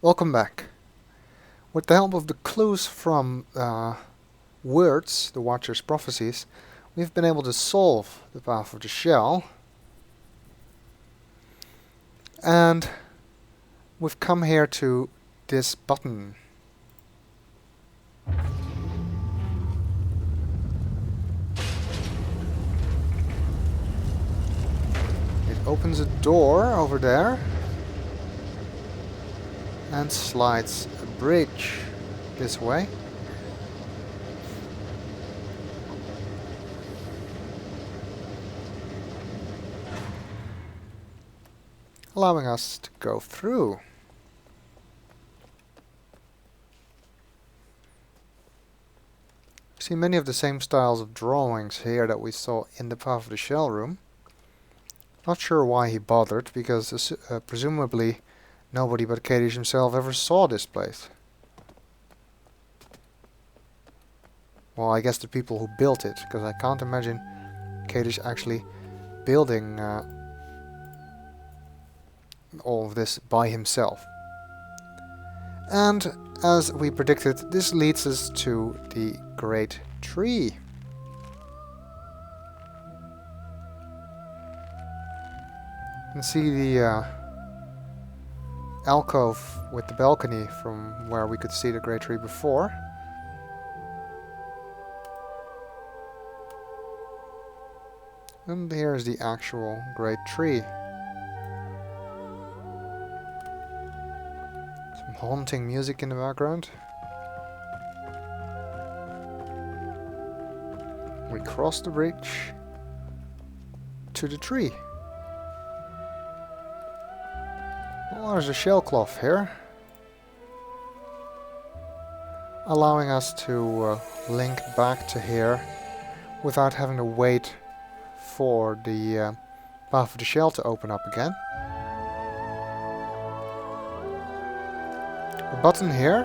Welcome back. With the help of the clues from words, the Watcher's prophecies, we've been able to solve the path of the shell, and we've come here to this button. It opens a door over there and slides a bridge this way. Allowing us to go through. See many of the same styles of drawings here that we saw in the Path of the Shell room. Not sure why he bothered, because presumably nobody but Kadish himself ever saw this place. Well, I guess the people who built it, because I can't imagine Kadish actually building all of this by himself. And as we predicted, this leads us to the Great Tree. You can see the alcove with the balcony from where we could see the Great Tree before. And here's the actual Great Tree. Some haunting music in the background. We cross the bridge to the tree. Well, there's a shell cloth here, allowing us to link back to here without having to wait for the Path of the Shell to open up again. A button here,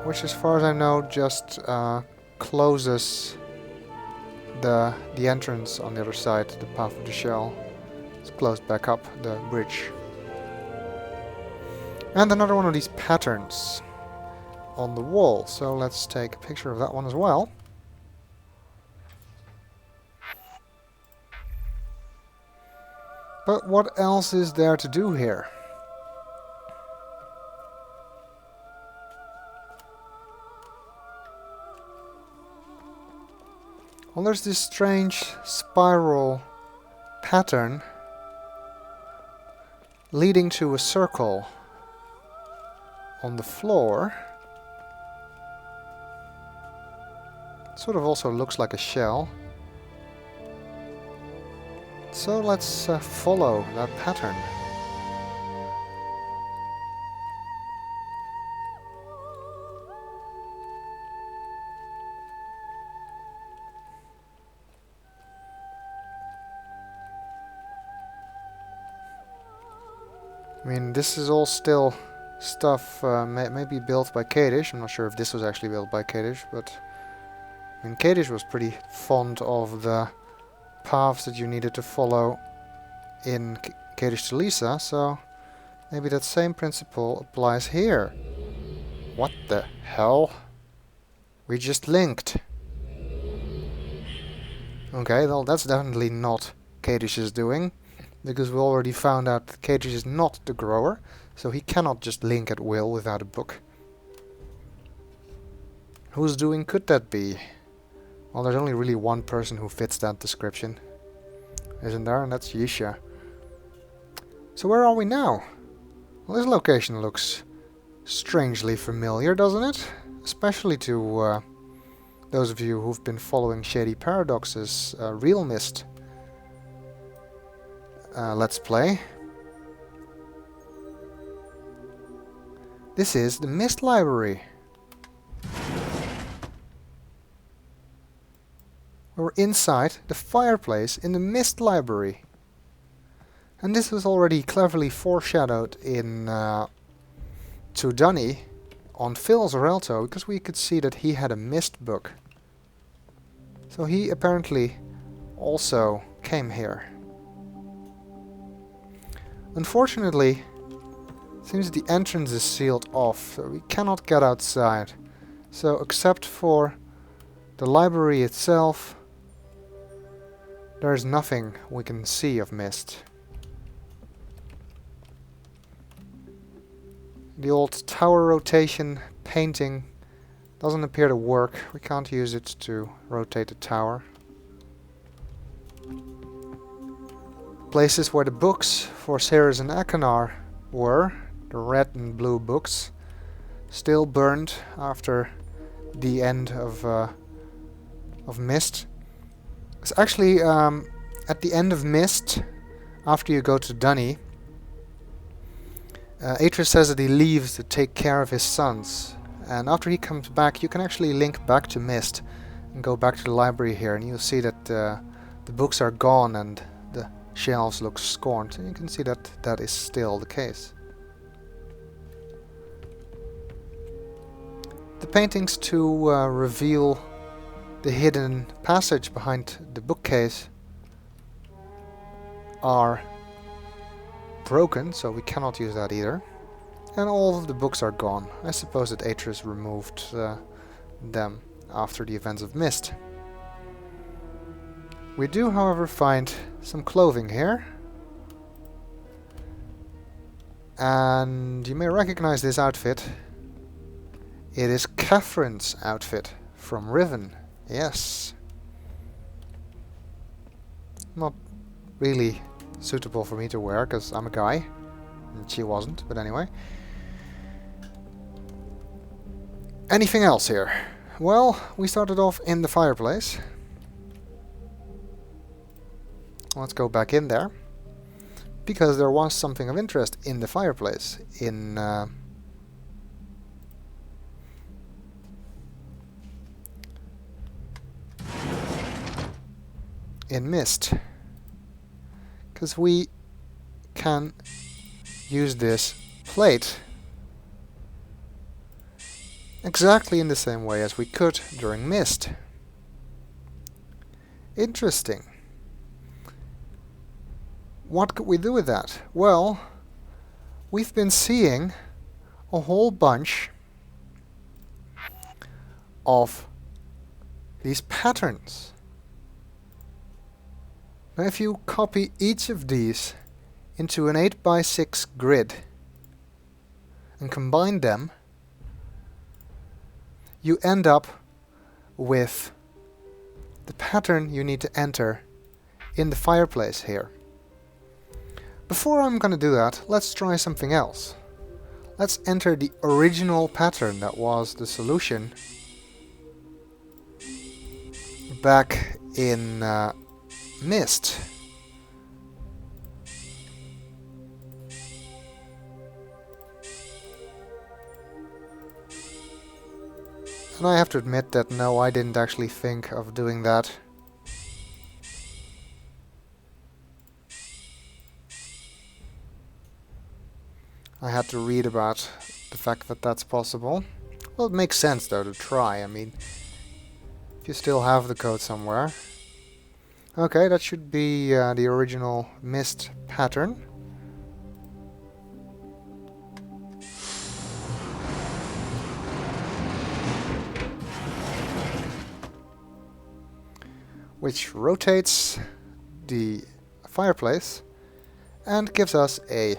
which as far as I know just closes the entrance on the other side, the Path of the Shell. It's closed back up the bridge. And another one of these patterns on the wall, so let's take a picture of that one as well. But what else is there to do here? Well, there's this strange spiral pattern leading to a circle on the floor. Sort of also looks like a shell. So let's follow that pattern. I mean, this is all still stuff maybe built by Kadish. I'm not sure if this was actually built by Kadish, but I mean, Kadish was pretty fond of the paths that you needed to follow in Kadish to Lisa, so maybe that same principle applies here. What the hell? We just linked. Okay, well, that's definitely not Kadish's doing, because we already found out that Kadish is not the grower, so he cannot just link at will without a book. Whose doing could that be? Well, there's only really one person who fits that description, isn't there? And that's Yisha. So where are we now? Well, this location looks strangely familiar, doesn't it? Especially to those of you who've been following Shady Paradox's Real Mist Let's Play. This is the Mist Library. We're inside the fireplace in the Mist Library. And this was already cleverly foreshadowed in to Dunny on Phil Zorelto, because we could see that he had a Mist book. So he apparently also came here. Unfortunately, it seems the entrance is sealed off, so we cannot get outside. So except for the library itself, there is nothing we can see of Myst. The old tower rotation painting doesn't appear to work. We can't use it to rotate the tower. Places where the books for Ceres and Achenar were, the red and blue books, still burned after the end of Myst. It's actually at the end of Myst, after you go to Dunny, Atreus says that he leaves to take care of his sons, and after he comes back you can actually link back to Myst and go back to the library here, and you'll see that the books are gone and the shelves look scorned, and you can see that that is still the case. The paintings to reveal the hidden passage behind the bookcase are broken, so we cannot use that either. And all of the books are gone. I suppose that Atreus removed them after the events of Myst. We do, however, find some clothing here. And you may recognize this outfit. It is Catherine's outfit from Riven. Yes. Not really suitable for me to wear, because I'm a guy. And she wasn't, but anyway. Anything else here? Well, we started off in the fireplace. Let's go back in there. Because there was something of interest in the fireplace. In Myst. Because we can use this plate exactly in the same way as we could during Myst. Interesting. What could we do with that? Well, we've been seeing a whole bunch of these patterns. Now if you copy each of these into an 8x6 grid and combine them, you end up with the pattern you need to enter in the fireplace here. Before I'm gonna do that, let's try something else. Let's enter the original pattern that was the solution back in Myst. And I have to admit that no, I didn't actually think of doing that. I had to read about the fact that that's possible. Well, it makes sense though to try. I mean, if you still have the code somewhere. Okay, that should be the original Myst pattern. Which rotates the fireplace and gives us a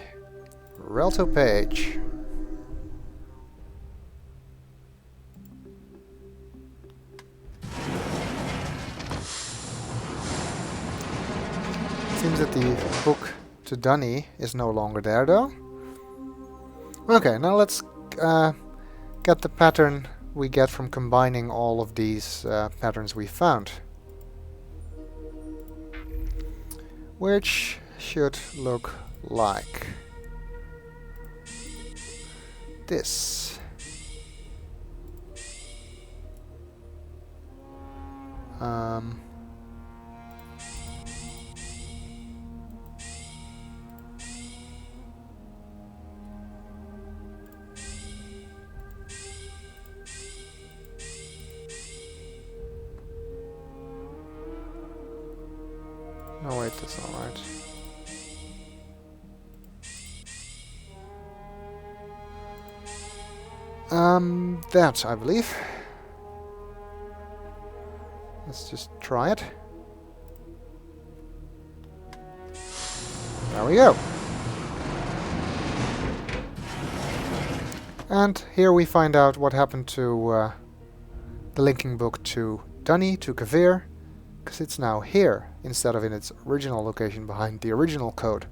Relto page. Seems that the book to Dunny is no longer there though. Okay, now let's get the pattern we get from combining all of these patterns we found. Which should look like this. No, wait, that's not right. That, I believe. Let's just try it. There we go. And here we find out what happened to the linking book to Dunny, to Kavir, because it's now here instead of in its original location behind the original code.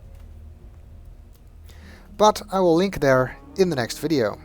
But I will link there in the next video.